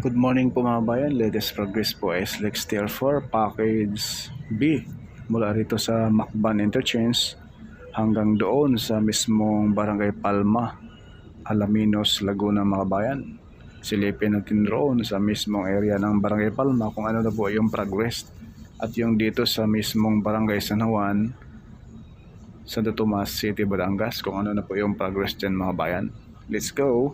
Good morning po mga bayan. Latest progress po ay SLEX Tier 4 Package B mula rito sa Macban Interchange hanggang doon sa mismong Barangay Palma, Alaminos, Laguna mga bayan. Silipin natin roon sa mismong area ng Barangay Palma kung ano na po yung progress at yung dito sa mismong Barangay San Juan, Santo Tomas City, Batangas kung ano na po yung progress dyan mga bayan. Let's go!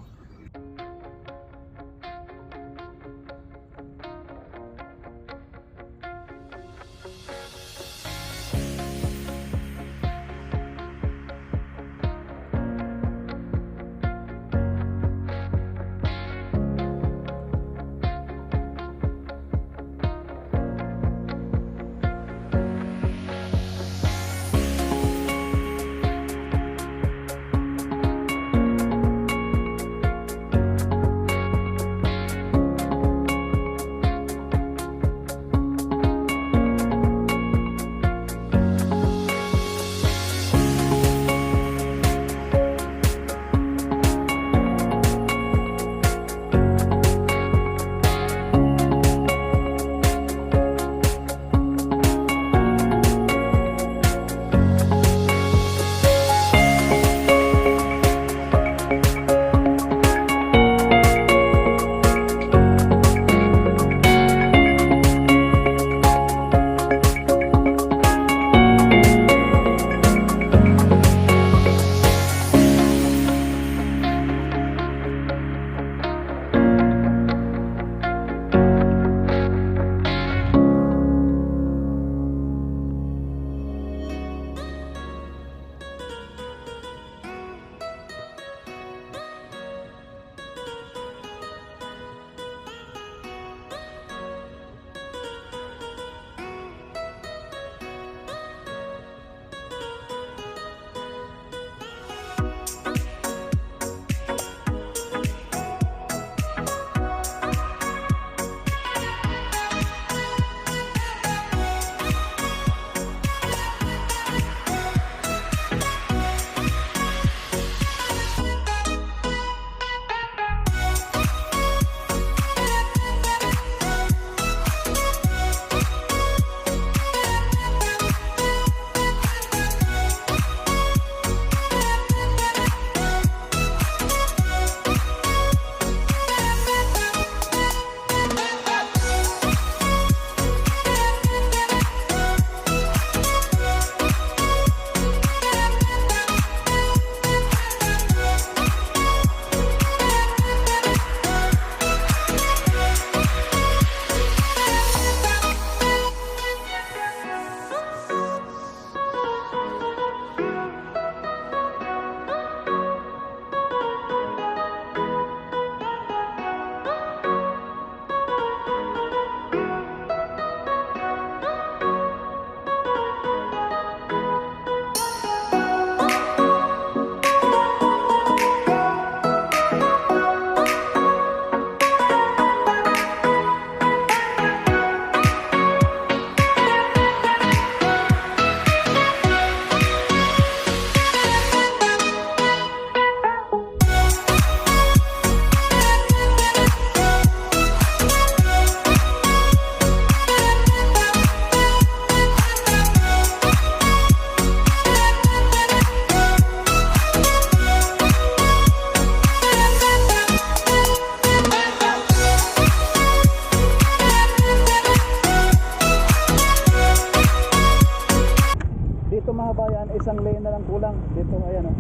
Dito mga bayan, isang lane na lang kulang. Dito, ayan oh.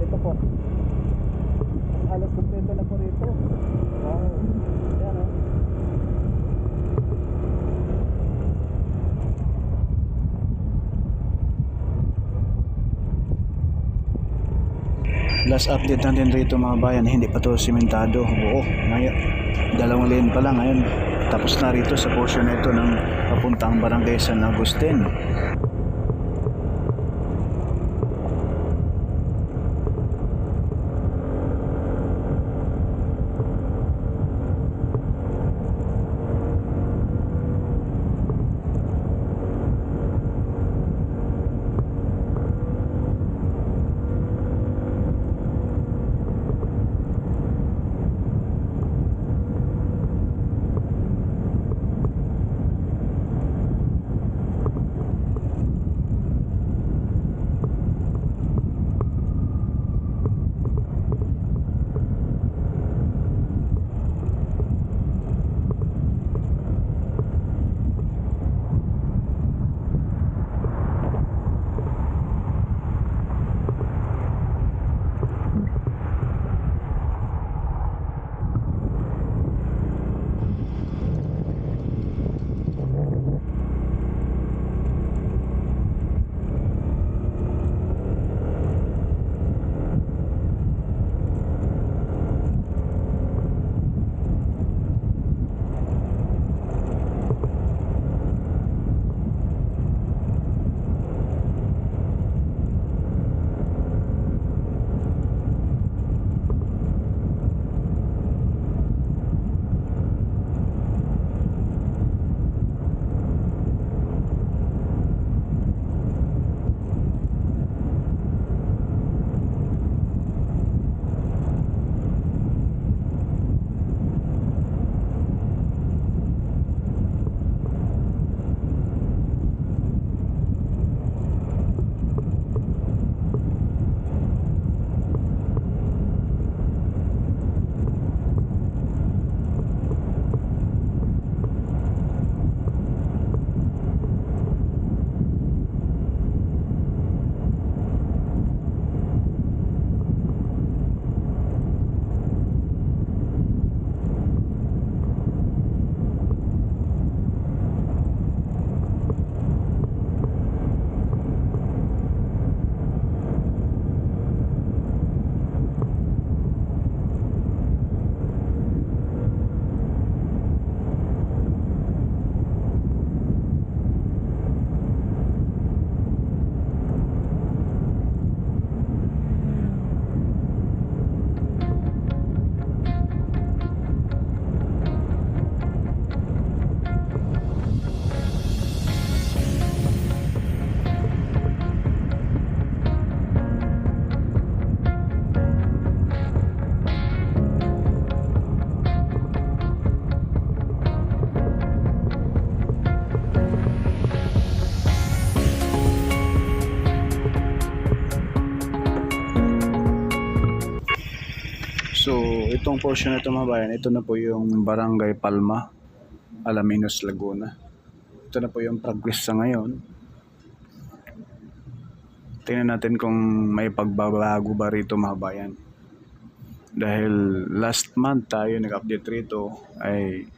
Ito po. Halos kompleto na po rito. Wow. Ayan oh. Last update natin rito mga bayan, hindi pa to simentado. Oo, ngayon, dalawang lane pa lang ngayon. Tapos na rito sa portion nito ng papuntang Barangay San Agustin. So, itong portion na ito mga bayan, ito na po yung Barangay Palma, Alaminos, Laguna. Ito na po yung progress sa ngayon. Tingnan natin kung may pagbabago ba rito mga bayan. Dahil last month tayo nag-update rito ay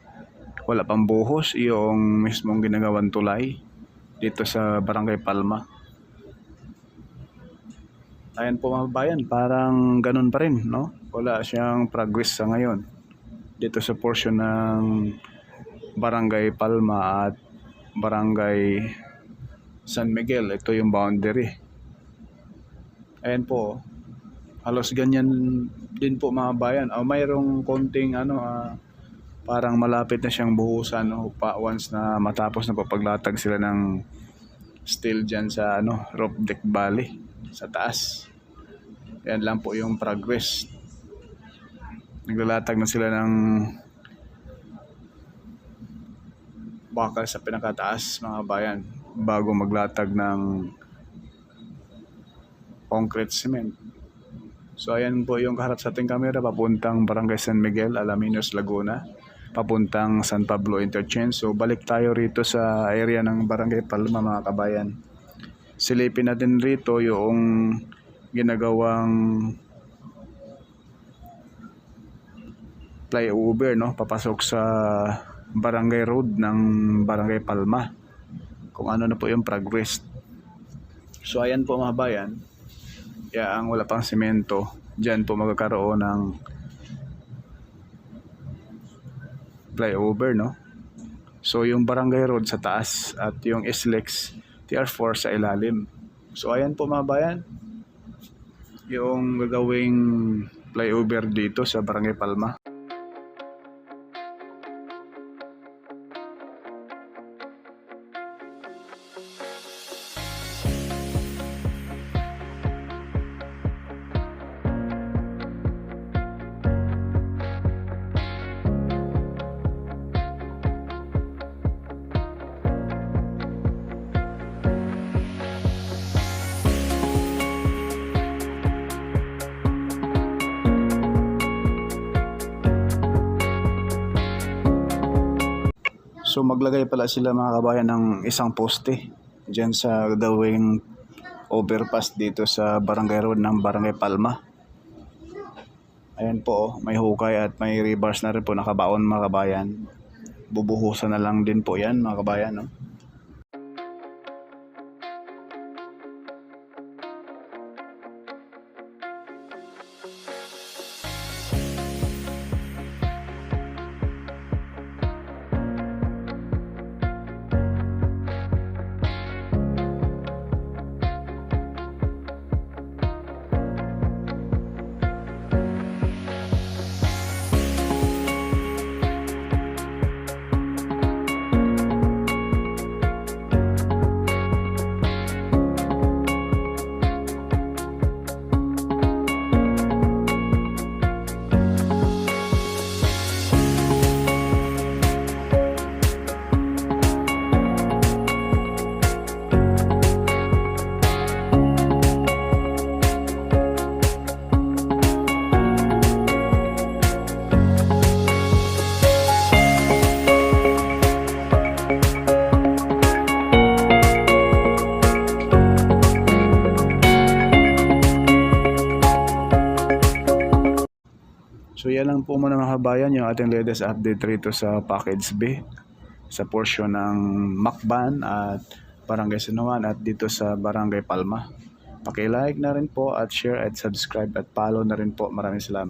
wala pang buhos yung mismong ginagawang tulay dito sa Barangay Palma. Ayan po mga bayan, parang ganun pa rin, no? Wala siyang progress sa ngayon dito sa portion ng Barangay Palma at Barangay San Miguel. Ito yung boundary. Ayan po, halos ganyan din po mga bayan. Mayroong konting parang malapit na siyang buhusan once na matapos na papaglatag sila ng steel dyan sa roof deck valley sa taas. Yan lang po yung progress. Naglalatag na sila ng bakal sa pinakataas mga bayan bago maglatag ng concrete cement. So ayan po yung kaharap sa ating camera papuntang Barangay San Miguel, Alaminos, Laguna, papuntang San Pablo Interchange. So balik tayo rito sa area ng Barangay Palma mga kabayan. Silipin natin rito yung ginagawang flyover papasok sa Barangay Road ng Barangay Palma. Kung ano na po yung progress. So ayan po mga bayan. Ang wala pang semento, dyan po magkakaroon ng flyover, So yung Barangay Road sa taas at yung SLEX TR4 sa ilalim. So ayan po mga bayan, yung gagawing flyover dito sa Barangay Palma. So maglagay pala sila mga kabayan ng isang poste dyan sa gawing overpass dito sa Barangay Road ng Barangay Palma. Ayan po, may hukay at may rebars na rin po nakabaon mga kabayan. Bubuhusan na lang din po yan mga kabayan. So yan lang po muna mga kabayan yung ating latest update rito sa Package B sa portion ng Macban at Barangay San Juan at dito sa Barangay Palma. Paki-like na rin po at share at subscribe at follow na rin po. Maraming salamat.